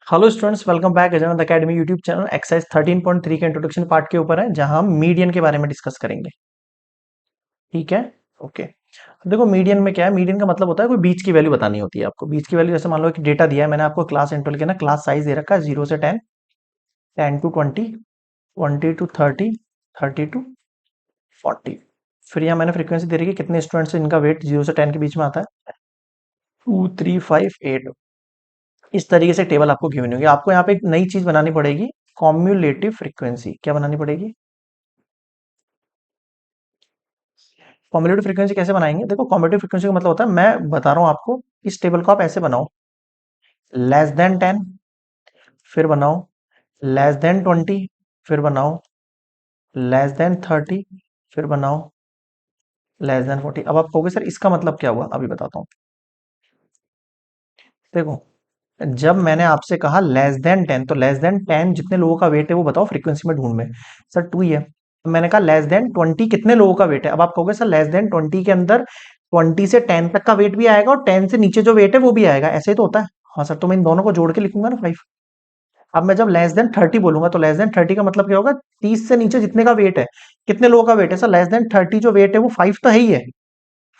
Hello students, welcome back Ajay academy YouTube channel. Exercise 13.3 के introduction part के ऊपर है, जहां हम मीडियन के बारे में डिस्कस करेंगे। ठीक है। ओके। देखो, मीडियन में क्या है, मीडियन का मतलब होता है कोई बीच की वैल्यू बतानी होती है आपको। बीच की वैल्यू जैसे मान लो कि डेटा दिया है, मैंने आपको क्लास इंटरवल के ना क्लास साइज दे रखा है 0 से 10, 10 to 20, 20 to 30, 30 to 40। फिर यहाँ मैंने फ्रीक्वेंसी दे रखी है कितने स्टूडेंट्स इनका वेट 0 से 10 के बीच में आता है, 2 3 5 8। इस तरीके से टेबल आपको गिवन होगी। आपको यहाँ पे एक नई चीज बनानी पड़ेगी, कॉम्युलेटिव फ्रीक्वेंसी। क्या बनानी पड़ेगी? कॉम्युलेटिव फ्रीक्वेंसी कैसे बनाएंगे? देखो, कॉम्युलेटिव फ्रीक्वेंसी का मतलब होता है, मैं बता रहा हूं आपको, इस टेबल को आप ऐसे बनाओ, लेस देन 10, फिर बनाओ लेस देन 20, फिर बनाओ लेस देन 30, फिर बनाओ लेस देन 40। अब आप कहोगे सर इसका मतलब क्या हुआ, अभी बताता हूँ। देखो, जब मैंने आपसे कहा लेस देन 10, तो लेस देन 10 जितने लोगों का वेट है वो बताओ फ्रीक्वेंसी में ढूंढ में। सर 2 ही है। मैंने कहा लेस देन 20 कितने लोगों का वेट है। अब आप कहोगे सर लेस देन 20 के अंदर 20 से 10 तक का वेट भी आएगा और 10 से नीचे जो वेट है वो भी आएगा, ऐसे ही तो होता है। हाँ सर, तो मैं इन दोनों को जोड़ के लिखूंगा ना 5। अब मैं जब लेस देन 30 बोलूंगा तो लेस देन 30 का मतलब क्या होगा, 30 से नीचे जितने का वेट है। कितने लोगों का वेट है सर? लेस देन 30 जो वेट है वो 5 तो है ही है।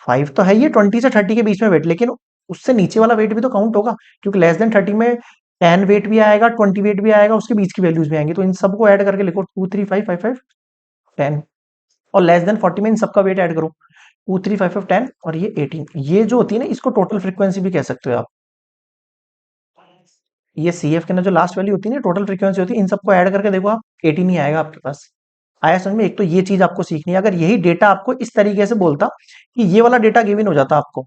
5 तो है ही है 20 से 30 के बीच में वेट, लेकिन उससे नीचे वाला वेट भी तो काउंट होगा, क्योंकि लेस देन 30 में 10 वेट भी आएगा, 20 वेट भी आएगा, उसके बीच की वैल्यूज भी आएंगी। तो इन सबको ऐड करके लिखो 2 3 5 5 5 10। और लेस देन 40 में इन सबका वेट ऐड करो, 2 3 5 5 10 और ये 18। ये जो होती है ना, इसको टोटल फ्रीक्वेंसी भी कह सकते हो आप। ये सी एफ के ना जो लास्ट वैल्यू होती है ना, टोटल फ्रीक्वेंसी होती है, इन सबको ऐड करके देखो आप, 18 ही आएगा आपके पास। आया समझ में? एक तो ये चीज आपको सीखनी है। अगर यही डेटा आपको इस तरीके से बोलता कि ये वाला डेटा गिवन हो जाता आपको,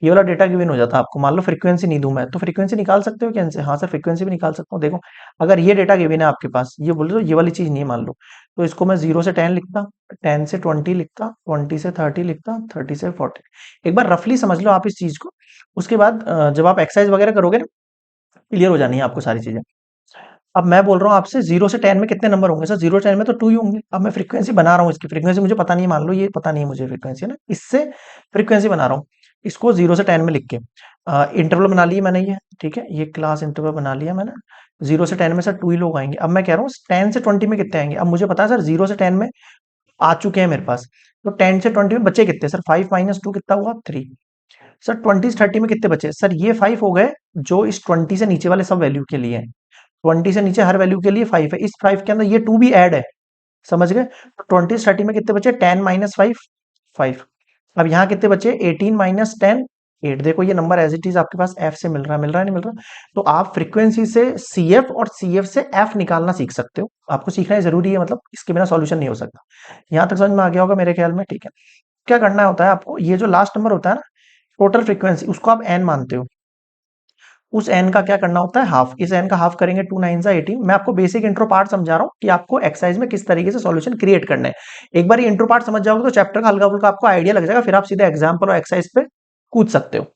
ये वाला डेटा गिवन हो जाता आपको, मान लो फ्रीक्वेंसी नहीं दूं मैं, तो फ्रीक्वेंसी निकाल सकते हो कैसे? हाँ सर, फ्रीक्वेंसी भी निकाल सकता हूँ। देखो, अगर ये डेटा गिवन है आपके पास, ये बोले तो ये वाली चीज नहीं है मान लो, तो इसको मैं 0 से 10 लिखता, 10 से 20 लिखता, 20 से 30 लिखता, 30 से 40। एक बार रफली समझ लो आप इस चीज को। उसके बाद जब आप एक्सरसाइज वगैरह करोगे ना, क्लियर हो जानी है आपको सारी चीजें। अब मैं बोल रहा हूँ आपसे 0 से 10 में कितने नंबर होंगे? सर 0 से 10 में तो 2 ही होंगे। अब मैं फ्रीक्वेंसी बना रहा हूँ, इसकी फ्रीक्वेंसी मुझे पता नहीं है, मान लो ये पता नहीं है मुझे फ्रीक्वेंसी, है ना, इससे फ्रीक्वेंसी बना रहा हूँ। इसको 0 से 10 में लिख के इंटरवल बना लिए मैंने, ये ठीक है, ये क्लास इंटरवल बना लिया मैंने। 0 से 10 में सर 2 ही लोग आएंगे। अब मैं कह रहा हूँ 10 से 20 में कितने आएंगे। अब मुझे पता है सर 0 से 10 में आ चुके हैं मेरे पास, तो 10 से 20 में बचे कितने? सर 5 - 2 कितना हुआ? 3। सर 20 से 30 में कितने बचे? सर ये 5 हो गए जो इस 20 से नीचे वाले सब वैल्यू के लिए है। 20 से नीचे हर वैल्यू के लिए 5 है, इस 5 के अंदर ये 2 भी ऐड है। समझ गए? तो 20 से 30 में कितने बचे? 10 - 5, 5। अब यहाँ कितने बचे? 18 - 10, 8। देखो ये नंबर एज इट इज आपके पास एफ से मिल रहा है, मिल रहा है नहीं मिल रहा? तो आप फ्रीक्वेंसी से सी एफ और सी एफ से एफ निकालना सीख सकते हो। आपको सीखना है, जरूरी है, मतलब इसके बिना सॉल्यूशन नहीं हो सकता। यहाँ तक समझ में आ गया होगा मेरे ख्याल में, ठीक है। क्या करना होता है आपको, ये जो लास्ट नंबर होता है ना, टोटल फ्रीक्वेंसी, उसको आप एन मानते हो। उस एन का क्या करना होता है? हाफ। इस एन का हाफ करेंगे, 2 9 18। मैं आपको बेसिक इंट्रो पार्ट समझा रहा हूँ कि आपको एक्सरसाइज में किस तरीके से सॉल्यूशन क्रिएट करना है। एक बार ये इंट्रो पार्ट समझ जाओगे तो चैप्टर का हल्का फुल्का आपको आइडिया लग जाएगा, फिर आप सीधे एग्जाम्पल और एक्सरसाइज पे कूद सकते हो।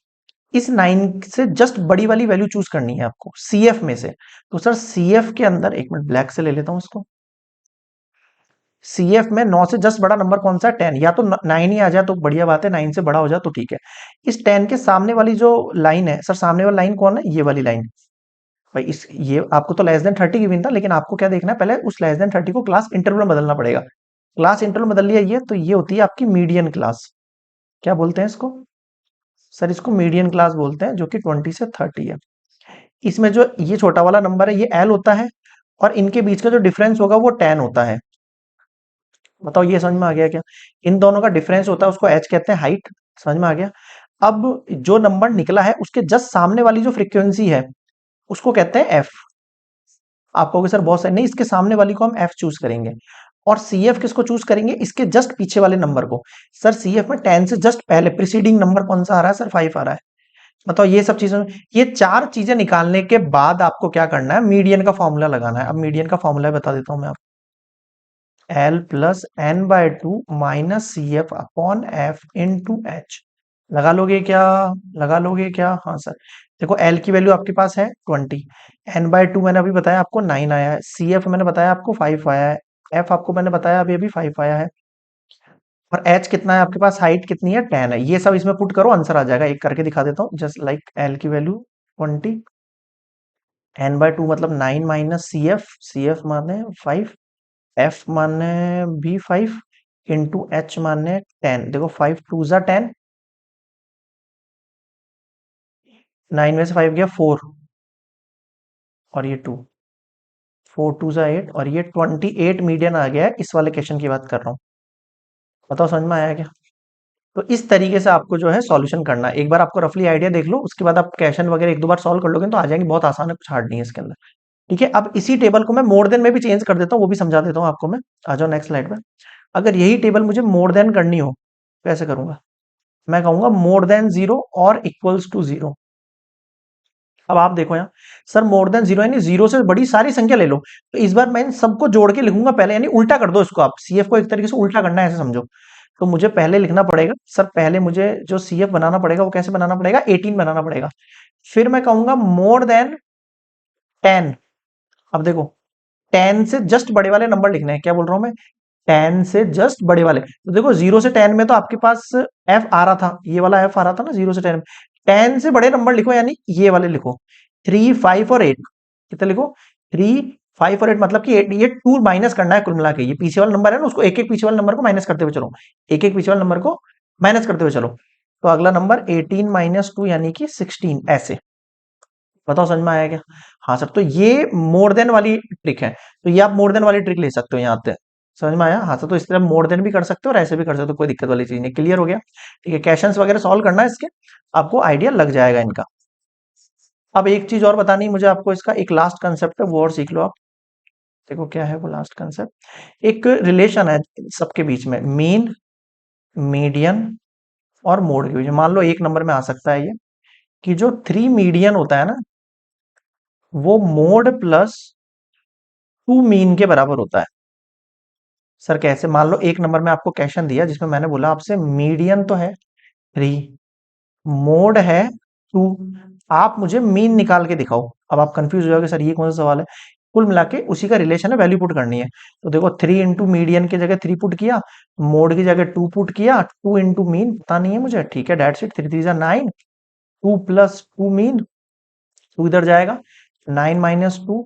इस 9 से जस्ट बड़ी वाली वैल्यू चूज करनी है आपको सी एफ में से। तो सर सी एफ के अंदर, एक मिनट ब्लैक से ले लेता हूँ इसको, सी एफ में 9 से जस्ट बड़ा नंबर कौन सा है? 10। या तो 9 ही आ जाए तो बढ़िया बात है, 9 से बड़ा हो जाए तो ठीक है। इस 10 के सामने वाली जो लाइन है, सर सामने वाली लाइन कौन है? ये वाली लाइन। भाई इस, ये आपको तो लेस देन 30 गिवन था, लेकिन आपको क्या देखना है, पहले उस लेस देन 30 को क्लास इंटरवल में बदलना पड़ेगा। क्लास इंटरवल बदल लिया ये, तो ये होती है आपकी मीडियन क्लास। क्या बोलते हैं इसको? सर इसको मीडियन क्लास बोलते हैं, जो कि 20 से 30 है। इसमें जो ये छोटा वाला नंबर है ये एल होता है, और इनके बीच का जो डिफरेंस होगा वो 10 होता है। बताओ ये समझ में आ गया क्या? इन दोनों का डिफरेंस होता है, उसको एच कहते हैं, हाइट। समझ में आ गया? अब जो नंबर निकला है उसके जस्ट सामने वाली जो फ्रीक्वेंसी है उसको कहते हैं एफ। आप कहोगे सर बहुत सही, नहीं, इसके सामने वाली को हम एफ चूज करेंगे। और सी एफ किसको चूज करेंगे? इसके जस्ट पीछे वाले नंबर को। सर सी एफ में 10 से जस्ट पहले प्रीसीडिंग नंबर कौन सा आ रहा है? सर 5 आ रहा है। बताओ ये सब चीजें, ये चार चीजें निकालने के बाद आपको क्या करना है? मीडियन का फॉर्मूला लगाना है। अब मीडियन का फॉर्मूला बता देता हूं मैं आपको। L plus N by 2 minus C F upon F into H. लगा लोगे क्या? लगा लोगे क्या? हाँ सर। देखो एल की वैल्यू आपके पास है 20, n/2 मैंने अभी बताया आपको 9 आया है, सी एफ मैंने बताया आपको 5 आया है, एफ आपको मैंने बताया अभी अभी 5 आया है, और एच कितना है आपके पास? हाइट कितनी है? 10 है। ये सब इसमें पुट करो, आंसर आ जाएगा। एक करके दिखा देता हूँ, जस्ट लाइक एल की वैल्यू 20, n/2 मतलब 9 माइनस सी एफ माने 5, एफ माने भी 5 इंटू एच माने 10। देखो 5 टू ज़ा 10, 9 में से 5 गया 4 और ये 2, 4 टू ज़ा 8 और ये 28 मीडियन आ गया है। इस वाले क्वेश्चन की बात कर रहा हूँ। बताओ समझ में आया क्या? तो इस तरीके से आपको जो है सॉल्यूशन करना है। एक बार आपको रफली आइडिया देख लो, उसके बाद आप क्वेश्चन वगैरह एक दो बार सॉल्व कर लोगे तो आ जाएंगे। बहुत आसान है, कुछ हार्ड नहीं है इसके अंदर। ठीक है, अब इसी टेबल को मैं मोर देन में भी चेंज कर देता हूँ, वो भी समझा देता हूँ आपको मैं। आ जाओ नेक्स्ट स्लाइड पे। अगर यही टेबल मुझे मोर देन करनी हो, कैसे करूंगा? मैं कहूंगा मोर देन जीरो और इक्वल्स टू जीरो। अब आप देखो यहाँ, सर मोर देन जीरो यानी जीरो से बड़ी सारी संख्या ले लो। तो इस बार मैं इन सबको जोड़ के लिखूंगा पहले, यानी उल्टा कर दो इसको। आप सीएफ को एक तरीके से उल्टा करना है, ऐसे समझो। तो मुझे पहले लिखना पड़ेगा, सर पहले मुझे जो सीएफ बनाना पड़ेगा वो कैसे बनाना पड़ेगा? 18 बनाना पड़ेगा। फिर मैं कहूंगा मोर देन 10। अब देखो 10 से जस्ट बड़े वाले नंबर लिखने हैं। क्या बोल रहा हूं मैं? 10 से जस्ट बड़े वाले। तो देखो 0 से 10 में तो आपके पास एफ आ रहा था, ये वाला एफ आ रहा था ना 0 से 10 में। 10 से बड़े नंबर लिखो, यानी ये वाले लिखो, 3, 5 और 8। कितने लिखो? 3, 5 और 8 मतलब कि ये 2 माइनस करना है कुल मिला के। ये पीछे वाला नंबर है ना, उसको एक एक पीछे वाले नंबर को माइनस करते हुए चलो। एक एक पीछे वाले नंबर को माइनस करते हुए चलो। तो अगला नंबर 18 माइनस 2 यानी कि 16, ऐसे। बताओ समझ में आया क्या? हाँ सर, तो ये मोर देन वाली ट्रिक है। तो ये आप मोर देन वाली ट्रिक ले सकते हो यहाँ पे। समझ में आया? हाँ सर, तो इस तरह मोर देन भी कर सकते हो और ऐसे भी कर सकते हो, कोई दिक्कत वाली चीज नहीं। क्लियर हो गया? ठीक है, क्वेश्चंस वगैरह सॉल्व करना है इसके, आपको आइडिया लग जाएगा इनका। अब एक चीज और बतानी है मुझे आपको, इसका एक लास्ट कंसेप्ट है, वो और सीख लो आप। देखो क्या है वो लास्ट कंसेप्ट। एक रिलेशन है सबके बीच में, मीन, मीडियन और मोड के बीच में। मान लो एक नंबर में आ सकता है ये, कि जो 3 मीडियन होता है ना, वो मोड प्लस 2 मीन के बराबर होता है। सर कैसे? मान लो एक नंबर में आपको क्वेश्चन दिया जिसमें मैंने बोला आपसे मीडियन तो है 3, मोड है 2, आप मुझे मीन निकाल के दिखाओ। अब आप कंफ्यूज हो जाओगे, सर ये कौन सा सवाल है? कुल मिला के उसी का रिलेशन है, वैल्यू पुट करनी है। तो देखो 3 इंटू मीडियन की जगह 3 पुट किया, मोड की जगह 2 पुट किया, 2 इंटू मीन पता नहीं है मुझे। ठीक है, डेट्स इट। 3 3 9, 2 प्लस 2 मीन, 2 इधर जाएगा, 9 माइनस 2,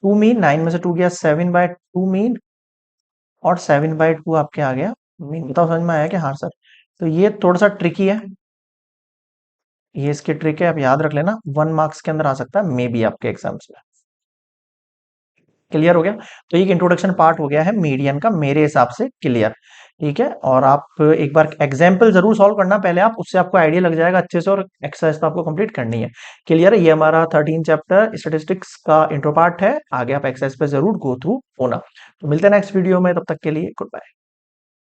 2 मीन, 9 में से 2 गया 7/2 मीन, और 7/2 आपके आ गया मीन। बताओ समझ में आया कि? हाँ सर। तो ये थोड़ा सा ट्रिकी है, ये इसकी ट्रिक है, आप याद रख लेना। 1 मार्क्स के अंदर आ सकता है मे बी आपके एग्जाम्स में। क्लियर हो गया? तो एक इंट्रोडक्शन पार्ट हो गया है मीडियन का, मेरे हिसाब से क्लियर। ठीक है, और आप एक बार एग्जाम्पल जरूर सॉल्व करना पहले आप, उससे आपको आइडिया लग जाएगा अच्छे से, और एक्सरसाइज तो आपको कंप्लीट करनी है। क्लियर है? ये हमारा 13 चैप्टर स्टेटिस्टिक्स का इंट्रो पार्ट है। आगे आप एक्सरसाइज पे जरूर गो थ्रू होना। तो मिलते हैं नेक्स्ट वीडियो में, तब तक के लिए गुड बाय।